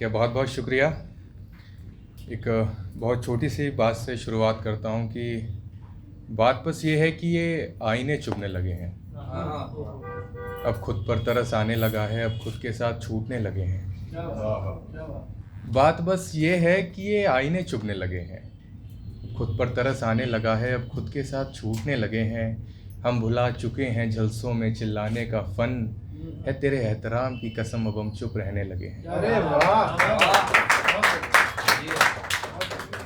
क्या बहुत बहुत शुक्रिया। एक बहुत छोटी सी बात से शुरुआत करता हूँ कि बात बस ये है कि ये आईने चुभने लगे हैं। अब खुद पर तरस आने लगा है, अब खुद के साथ छूटने लगे हैं। बात बस ये है कि ये आईने चुभने लगे हैं। खुद पर तरस आने लगा है, अब खुद के साथ छूटने लगे हैं। हम भुला चुके हैं झलसों में चिल्लाने का फन है, तेरे एहतराम की कसम अब हम चुप रहने लगे हैं। अरे वाह!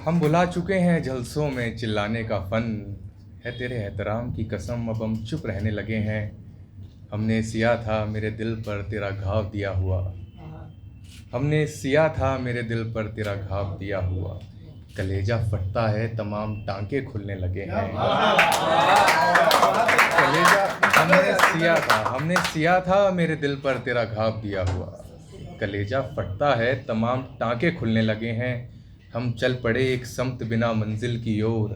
हम भुला चुके हैं झलसों में चिल्लाने का फन है, तेरे एहतराम की कसम अब हम चुप रहने लगे हैं। हमने सिया था मेरे दिल पर तेरा घाव दिया हुआ, हमने सिया था मेरे दिल पर तेरा घाव दिया हुआ। कलेजा फटता है तमाम टांके खुलने लगे हैं। कलेजा हमने सिया था मेरे दिल पर तेरा घाव दिया हुआ। कलेजा फटता है तमाम टांके खुलने लगे हैं। हम चल पड़े एक समत बिना मंजिल की ओर,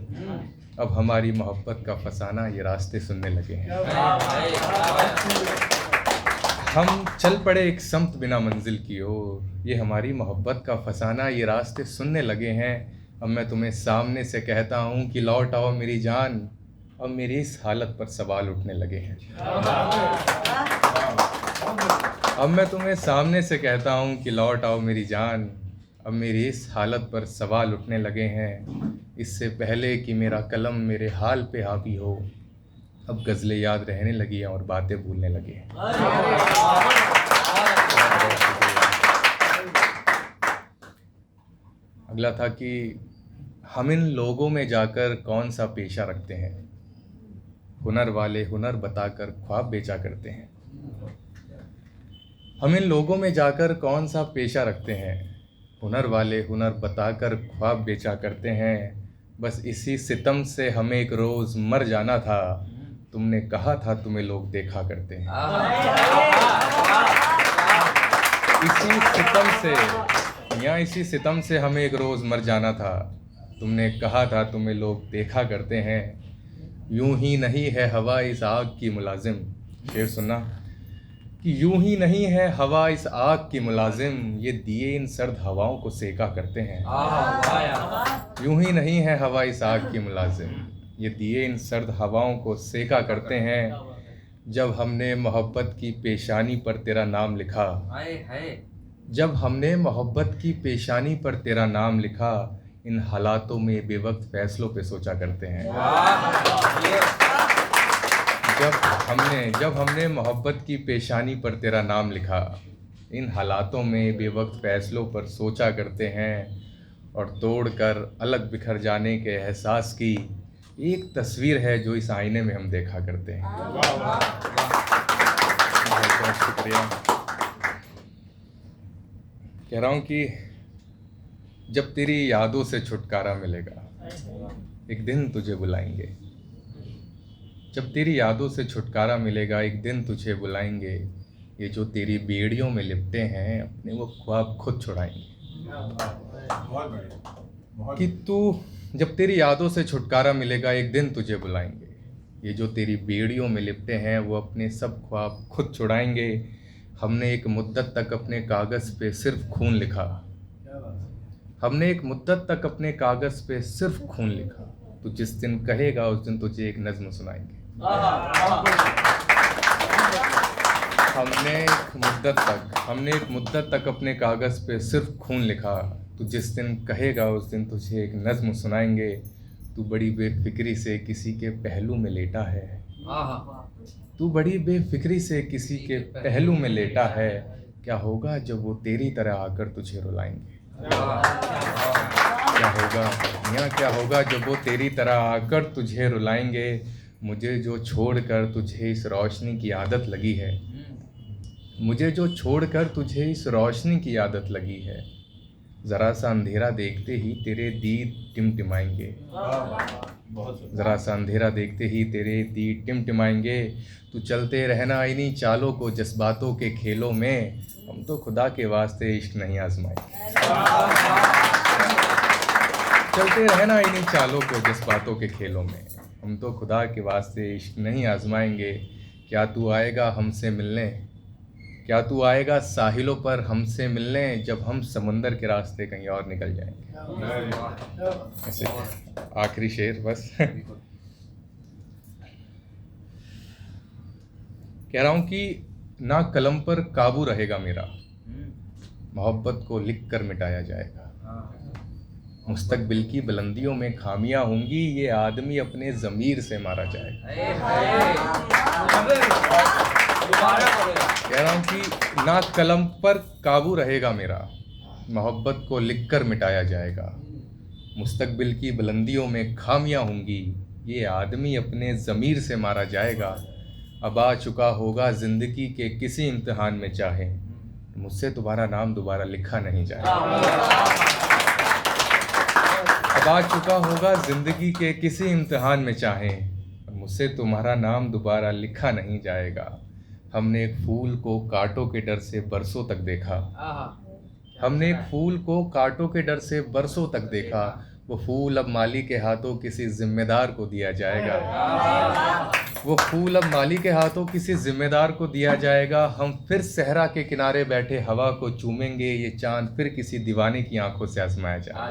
अब हमारी मोहब्बत का फसाना ये रास्ते सुनने लगे हैं। हम चल पड़े एक समत बिना मंजिल की ओर, ये हमारी मोहब्बत का फसाना ये रास्ते सुनने लगे हैं। अब मैं तुम्हें सामने से कहता हूँ कि लौट आओ मेरी जान, अब मेरी इस हालत पर सवाल उठने लगे हैं। अब मैं तुम्हें सामने से कहता हूँ कि लौट आओ मेरी जान, अब मेरी इस हालत पर सवाल उठने लगे हैं। इससे पहले कि मेरा कलम मेरे हाल पे हावी हो, अब गज़लें याद रहने लगी हैं और बातें भूलने लगे हैं। अगला था कि हम इन लोगों में जाकर कौन सा पेशा रखते हैं, हुनर वाले हुनर बताकर ख्वाब बेचा करते हैं। हम इन लोगों में जाकर कौन सा पेशा रखते हैं, हुनर वाले हुनर बताकर ख्वाब बेचा करते हैं। बस इसी सितम से हमें एक रोज़ मर जाना था, तुमने कहा था तुम्हें लोग देखा करते हैं। इसी सितम से हमें एक रोज़ मर जाना था, तुमने कहा था तुम्हें लोग देखा करते हैं। यूं ही नहीं है हवा इस आग की मुलाजिम, शेर सुनना, कि यूं ही नहीं है हवा इस आग की मुलाजिम, ये दिए इन सर्द हवाओं को सेका करते हैं। यूं ही नहीं है हवा इस आग की मुलाजिम, ये दिए इन सर्द हवाओं को सेका करते हैं। जब हमने मोहब्बत की पेशानी पर तेरा नाम लिखा, जब हमने मोहब्बत की पेशानी पर तेरा नाम लिखा, इन हालातों में बेवक्त फैसलों पे सोचा करते हैं। जब हमने मोहब्बत की पेशानी पर तेरा नाम लिखा, इन हालातों में बेवक्त फैसलों पर सोचा करते हैं। और तोड़कर अलग बिखर जाने के एहसास की एक तस्वीर है जो इस आईने में हम देखा करते हैं। बहुत शुक्रिया। कह रहा हूँ कि जब तेरी यादों से छुटकारा मिलेगा एक दिन तुझे बुलाएंगे, जब तेरी यादों से छुटकारा मिलेगा एक दिन तुझे बुलाएंगे। ये जो तेरी बेड़ियों में लिपटे हैं अपने वो ख्वाब खुद छुड़ाएंगे। कि तू जब तेरी यादों से छुटकारा मिलेगा एक दिन तुझे बुलाएंगे, ये जो तेरी बेड़ियों में लिपटे हैं वो अपने सब ख्वाब खुद छुड़ाएंगे। हमने एक मुद्दत तक अपने कागज़ पे सिर्फ खून लिखा, हमने एक मुद्दत तक अपने कागज़ पे सिर्फ खून लिखा, तो जिस दिन कहेगा उस दिन तुझे एक नज़्म सुनाएंगे। हमने एक मुद्दत तक अपने कागज़ पे सिर्फ खून लिखा, तो जिस दिन कहेगा उस दिन तुझे एक नज़्म सुनाएंगे। तू बड़ी बेफिक्री से किसी के पहलू में लेटा है, तू बड़ी बेफिक्री से किसी के पहलू में लेटा है, क्या होगा जब वो तेरी तरह आकर तुझे रुलाएंगे। क्या होगा जब वो तेरी तरह आकर तुझे रुलाएंगे। मुझे जो छोड़कर तुझे इस रोशनी की आदत लगी है, मुझे जो छोड़कर तुझे इस रोशनी की आदत लगी है, ज़रा सा अंधेरा देखते ही तेरे दीद टिमटिमाएंगे, ज़रा सा अंधेरा देखते ही तेरे दीद टिमटिमाएंगे। तू चलते रहना इन्हीं चालों को जज्बातों के खेलों में, हम तो खुदा के वास्ते इश्क नहीं आजमाएंगे। चलते रहना इन्हीं चालों को जज्बातों के खेलों में, हम तो खुदा के वास्ते इश्क नहीं आजमाएंगे। क्या तू आएगा हमसे मिलने, क्या तू आएगा साहिलों पर हमसे मिलने जब हम समुंदर के रास्ते कहीं और निकल जाएंगे। ऐसे आखिरी शेर बस। कह रहा हूं कि ना कलम पर काबू रहेगा मेरा, मोहब्बत को लिख कर मिटाया जाएगा। मुस्तकबिल की बुलंदियों में खामियां होंगी, ये आदमी अपने ज़मीर से मारा जाएगा। कह रहा हूं कि ना कलम पर काबू रहेगा मेरा, मोहब्बत को लिख कर मिटाया जाएगा। मुस्तकबिल की बुलंदियों में खामियां होंगी, ये आदमी अपने ज़मीर से मारा जाएगा। अब आ चुका होगा ज़िंदगी के किसी इम्तिहान में, चाहे मुझसे तुम्हारा नाम दोबारा लिखा नहीं जाएगा। अब आ चुका होगा ज़िंदगी के किसी इम्तिहान में, चाहे मुझसे तुम्हारा नाम दोबारा लिखा नहीं जाएगा। हमने एक फूल को कांटों के डर से बरसों तक देखा, हमने एक फूल को कांटों के डर से बरसों तक देखा। वो फूल अब माली के हाथों किसी जिम्मेदार को दिया जाएगा। वो फूल अब माली के हाथों किसी जिम्मेदार को दिया जाएगा। हम फिर सहरा के किनारे बैठे हवा को चूमेंगे, ये चांद फिर किसी दीवाने की आंखों से आजमाया जाएगा।